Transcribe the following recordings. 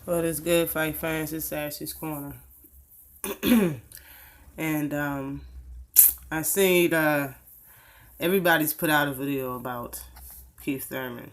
Well, it's good fight fans. It's Ashley's Corner. And I seen everybody's put out a video about Keith Thurman.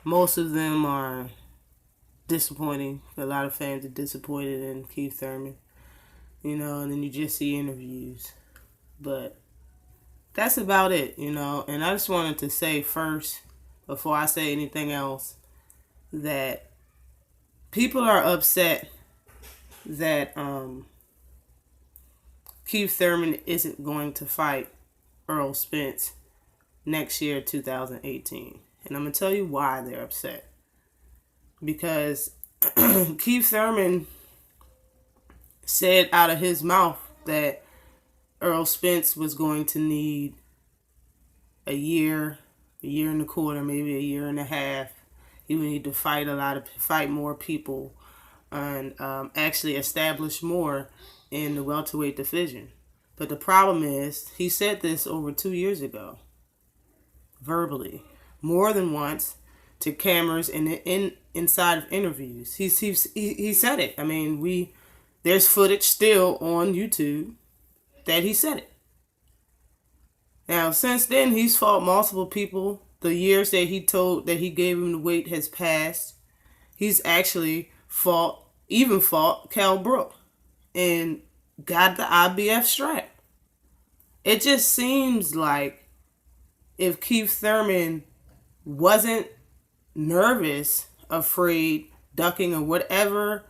Most of them are disappointing. A lot of fans are disappointed in Keith Thurman. And then you just see interviews. But that's about it, And I just wanted to say first, before I say anything else, that people are upset that Keith Thurman isn't going to fight Earl Spence next year, 2018. And I'm going to tell you why they're upset. Because Keith Thurman said out of his mouth that Earl Spence was going to need a year and a quarter, maybe a year and a half. He would need to fight more people and actually establish more in the welterweight division. But the problem is, he said this over 2 years ago, verbally, more than once, to cameras and inside of interviews. He said it. I mean, there's footage still on YouTube that he said it. Now, since then, he's fought multiple people. The years that he gave him the weight has passed. He's actually fought Cal Brook and got the IBF strap. It just seems like if Keith Thurman wasn't nervous, afraid, ducking, or whatever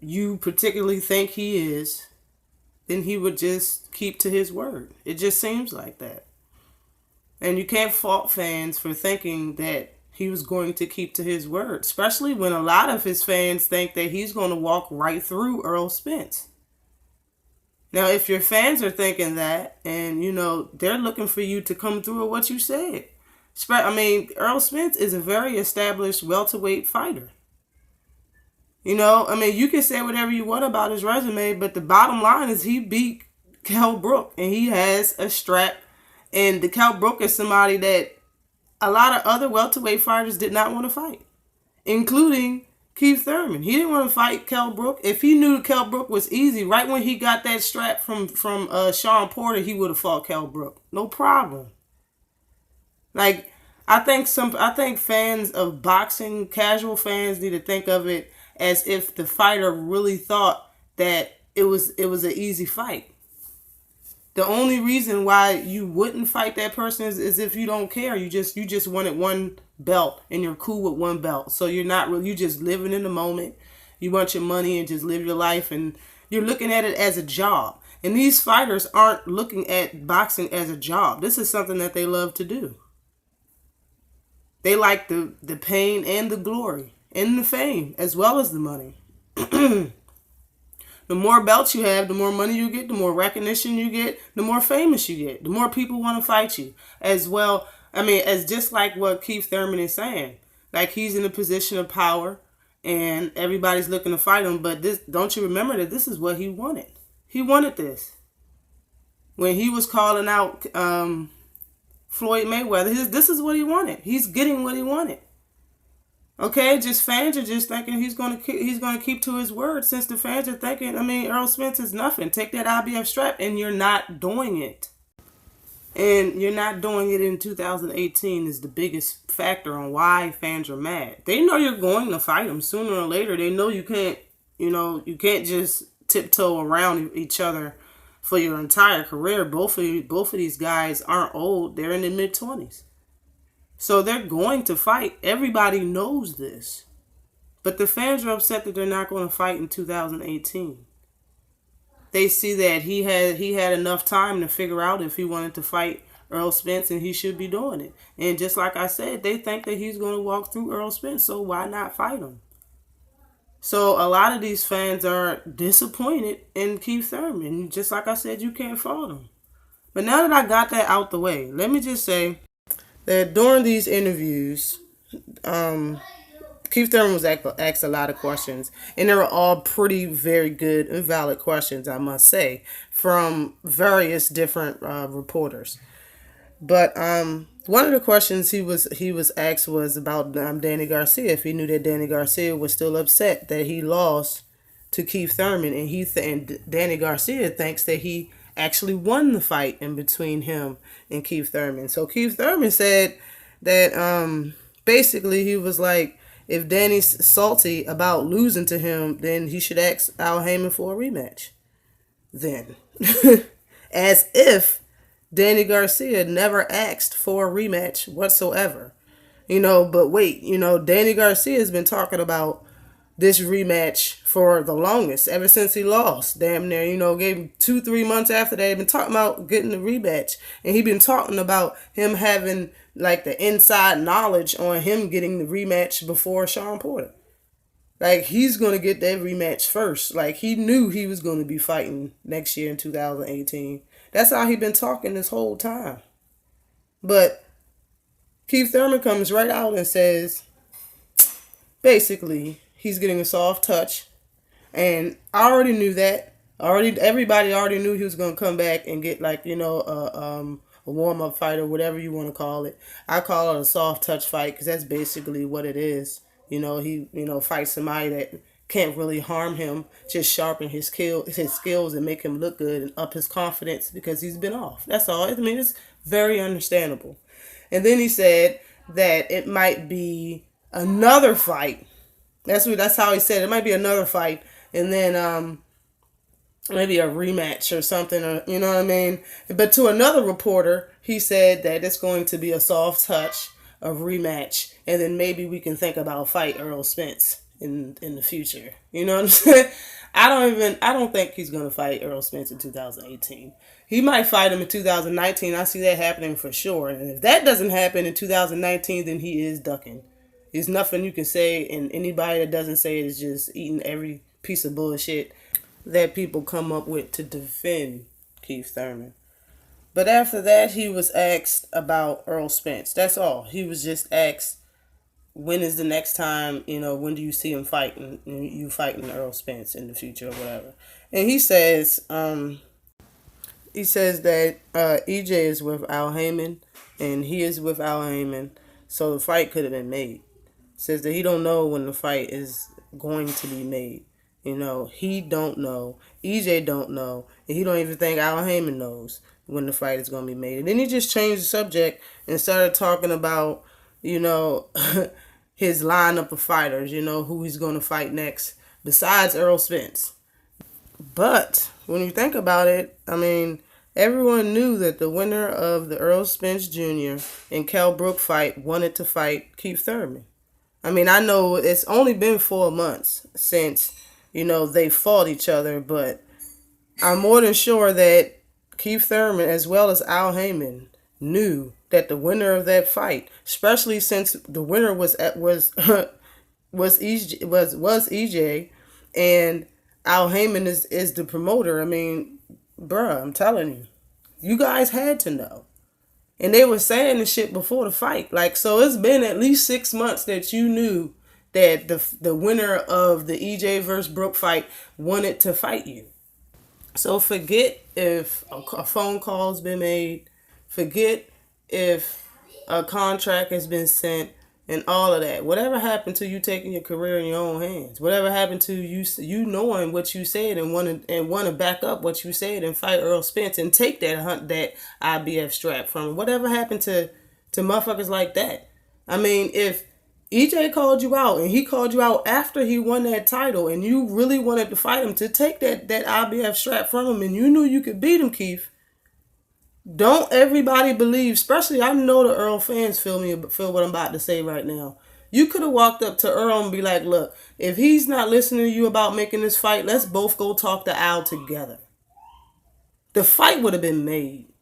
you particularly think he is, then he would just keep to his word. It just seems like that. And you can't fault fans for thinking that he was going to keep to his word, especially when a lot of his fans think that he's going to walk right through Earl Spence. Now, if your fans are thinking that, and, they're looking for you to come through with what you said. Earl Spence is a very established welterweight fighter. You can say whatever you want about his resume, but the bottom line is he beat Cal Brook, and he has a strap. And the Cal Brook is somebody that a lot of other welterweight fighters did not want to fight, including Keith Thurman. He didn't want to fight Cal Brook. If he knew Cal Brook was easy, right when he got that strap from Sean Porter, he would have fought Cal Brook. No problem. I think fans of boxing, casual fans, need to think of it as if the fighter really thought that it was an easy fight. The only reason why you wouldn't fight that person is if you don't care. You just wanted one belt and you're cool with one belt. So you just living in the moment. You want your money and just live your life, and you're looking at it as a job. And these fighters aren't looking at boxing as a job. This is something that they love to do. They like the pain and the glory and the fame as well as the money. The more belts you have, the more money you get, the more recognition you get, the more famous you get, the more people want to fight you as well. As just like what Keith Thurman is saying. Like, he's in a position of power and everybody's looking to fight him. But don't you remember that this is what he wanted? He wanted this. When he was calling out Floyd Mayweather, this is what he wanted. He's getting what he wanted. Okay, fans are just thinking he's gonna keep to his word. Since the fans are thinking, Earl Spence is nothing. Take that IBF strap, and you're not doing it. And you're not doing it in 2018 is the biggest factor on why fans are mad. They know you're going to fight them sooner or later. They know you can't just tiptoe around each other for your entire career. Both of these guys aren't old. They're in their mid-20s. So they're going to fight. Everybody knows this. But the fans are upset that they're not going to fight in 2018. They see that he had enough time to figure out if he wanted to fight Earl Spence, and he should be doing it. And just like I said, they think that he's going to walk through Earl Spence, so why not fight him? So a lot of these fans are disappointed in Keith Thurman. Just like I said, you can't fault him. But now that I got that out the way, let me just say that during these interviews, Keith Thurman was asked a lot of questions, and they were all very good and valid questions, I must say, from various different reporters. But One of the questions he was asked was about Danny Garcia, if he knew that Danny Garcia was still upset that he lost to Keith Thurman, and and Danny Garcia thinks that he actually won the fight in between him and Keith Thurman. So Keith Thurman said that basically he was like, if Danny's salty about losing to him, then he should ask Al Heyman for a rematch. Then, as if Danny Garcia never asked for a rematch whatsoever. But wait, Danny Garcia has been talking about this rematch for the longest, ever since he lost. Damn near, gave him 2-3 months after that. They've been talking about getting the rematch. And he been talking about him having like the inside knowledge on him getting the rematch before Sean Porter. Like, he's going to get that rematch first. Like, he knew he was going to be fighting next year in 2018. That's how he been talking this whole time. But Keith Thurman comes right out and says, basically, he's getting a soft touch. And I already knew that. Everybody already knew he was going to come back and get, like, a warm-up fight or whatever you want to call it. I call it a soft touch fight because that's basically what it is. He fights somebody that can't really harm him, just sharpen his skills and make him look good and up his confidence because he's been off. That's all. I mean, it's very understandable. And then he said that it might be another fight. That's how he said it. It might be another fight, and then maybe a rematch or something, or you know what I mean. But to another reporter, he said that it's going to be a soft touch, a rematch, and then maybe we can think about fight Earl Spence in the future. You know what I'm saying? I don't think he's gonna fight Earl Spence in 2018. He might fight him in 2019. I see that happening for sure. And if that doesn't happen in 2019, then he is ducking. There's nothing you can say, and anybody that doesn't say it is just eating every piece of bullshit that people come up with to defend Keith Thurman. But after that, he was asked about Earl Spence. That's all. He was just asked, when is the next time, when do you see him fighting, you fighting Earl Spence in the future or whatever. And he says that EJ is with Al Heyman, and he is with Al Heyman, so the fight could have been made. Says that he don't know when the fight is going to be made. He don't know. EJ don't know. And he don't even think Al Heyman knows when the fight is going to be made. And then he just changed the subject and started talking about, his lineup of fighters, who he's going to fight next besides Earl Spence. But when you think about it, I mean, everyone knew that the winner of the Earl Spence Jr. and Kell Brook fight wanted to fight Keith Thurman. I mean, I know it's only been 4 months since, they fought each other, but I'm more than sure that Keith Thurman, as well as Al Heyman, knew that the winner of that fight, especially since the winner was EJ, and Al Heyman is the promoter. I mean, bruh, I'm telling you, you guys had to know. And they were saying the shit before the fight. Like, so it's been at least 6 months that you knew that the winner of the EJ versus Brook fight wanted to fight you. So forget if a phone call's been made. Forget if a contract has been sent and all of that. Whatever happened to you taking your career in your own hands? Whatever happened to you knowing what you said and want to back up what you said and fight Earl Spence and take that IBF strap from him? Whatever happened to motherfuckers like that? I mean, if EJ called you out and he called you out after he won that title and you really wanted to fight him to take that IBF strap from him and you knew you could beat him, Keith, don't everybody believe, especially I know the Earl fans feel what I'm about to say right now. You could have walked up to Earl and be like, look, if he's not listening to you about making this fight, let's both go talk to Al together. The fight would have been made.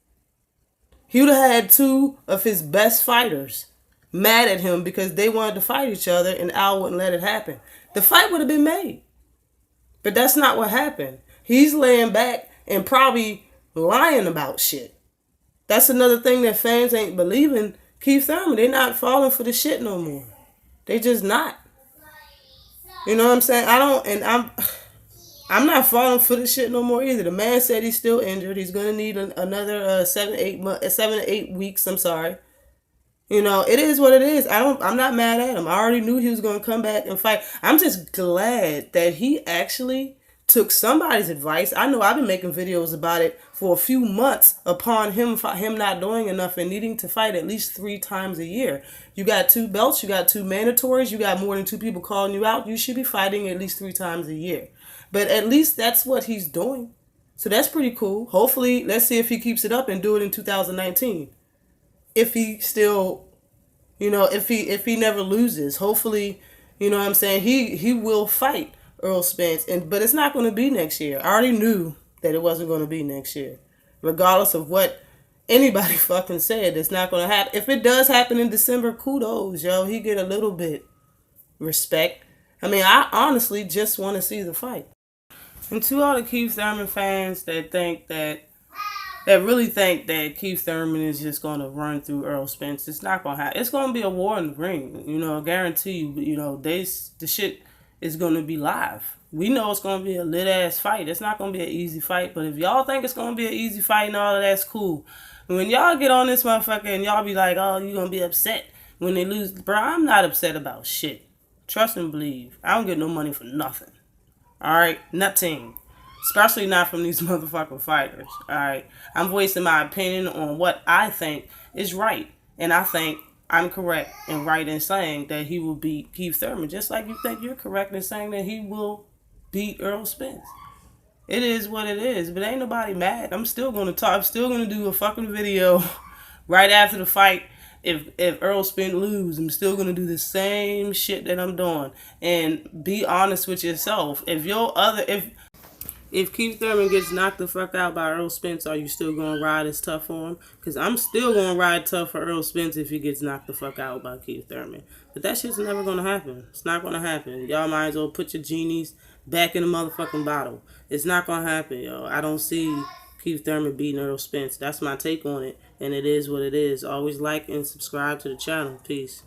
He would have had 2 of his best fighters mad at him because they wanted to fight each other and Al wouldn't let it happen. The fight would have been made. But that's not what happened. He's laying back and probably lying about shit. That's another thing that fans ain't believing. Keith Thurman, they not falling for the shit no more. They just not. You know what I'm saying? I'm not falling for the shit no more either. The man said he's still injured. He's gonna need another 7 to 8 weeks. I'm sorry, You know, it is what it is. I'm not mad at him. I already knew he was going to come back and fight. I'm just glad that he actually took somebody's advice. I know I've been making videos about it for a few months upon him not doing enough and needing to fight at least 3 times a year. You got 2 belts, you got 2 mandatories, you got more than 2 people calling you out. You should be fighting at least 3 times a year. But at least that's what he's doing. So that's pretty cool. Hopefully, let's see if he keeps it up and do it in 2019. If he still, if he never loses, hopefully, what I'm saying, he will fight Earl Spence, but it's not going to be next year. I already knew that it wasn't going to be next year, regardless of what anybody fucking said. It's not going to happen. If it does happen in December, kudos, yo. He get a little bit respect. I mean, I honestly just want to see the fight. And to all the Keith Thurman fans that really think that Keith Thurman is just going to run through Earl Spence, it's not going to happen. It's going to be a war in the ring. I guarantee you. The shit is going to be live. We know it's going to be a lit-ass fight. It's not going to be an easy fight. But if y'all think it's going to be an easy fight and all of that's cool. When y'all get on this motherfucker and y'all be like, oh, you're going to be upset when they lose. Bro, I'm not upset about shit. Trust and believe. I don't get no money for nothing. Alright? Nothing. Especially not from these motherfucking fighters. Alright? I'm voicing my opinion on what I think is right. And I think I'm correct and right in saying that he will beat Keith Thurman. Just like you think you're correct in saying that he will beat Earl Spence. It is what it is. But ain't nobody mad. I'm still going to talk. I'm still going to do a fucking video right after the fight. If Earl Spence lose, I'm still going to do the same shit that I'm doing. And be honest with yourself. If Keith Thurman gets knocked the fuck out by Earl Spence, are you still going to ride as tough for him? Because I'm still going to ride tough for Earl Spence if he gets knocked the fuck out by Keith Thurman. But that shit's never going to happen. It's not going to happen. Y'all might as well put your genies back in the motherfucking bottle. It's not going to happen, yo. I don't see Keith Thurman beating Earl Spence. That's my take on it. And it is what it is. Always like and subscribe to the channel. Peace.